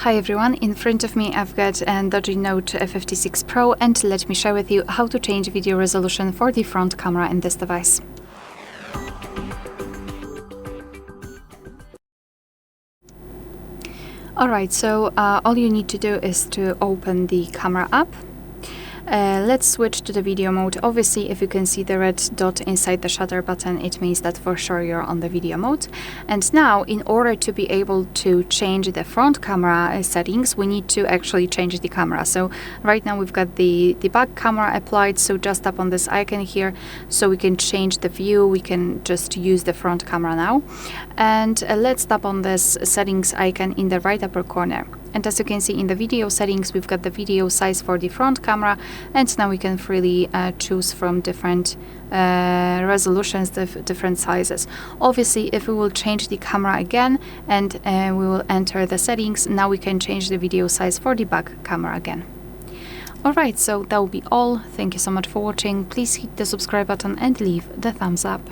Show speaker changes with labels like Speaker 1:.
Speaker 1: Hi everyone, in front of me I've got an DOOGEE Note 56 Pro, and let me share with you how to change video resolution for the front camera in this device. Alright, so all you need to do is to open the camera app. Let's switch to the video mode. Obviously, if you can see the red dot inside the shutter button, it means that for sure you're on the video mode. And now, in order to be able to change the front camera settings, we need to actually change the camera. So right now we've got the back camera applied, so just tap on this icon here so we can change the view. We can just use the front camera now. And let's tap on this settings icon in the right upper corner. And as you can see in the video settings, we've got the video size for the front camera, and now we can freely choose from different resolutions, different sizes. Obviously, if we will change the camera again and we will enter the settings, now we can change the video size for the back camera again. Alright, so that will be all. Thank you so much for watching. Please hit the subscribe button and leave the thumbs up.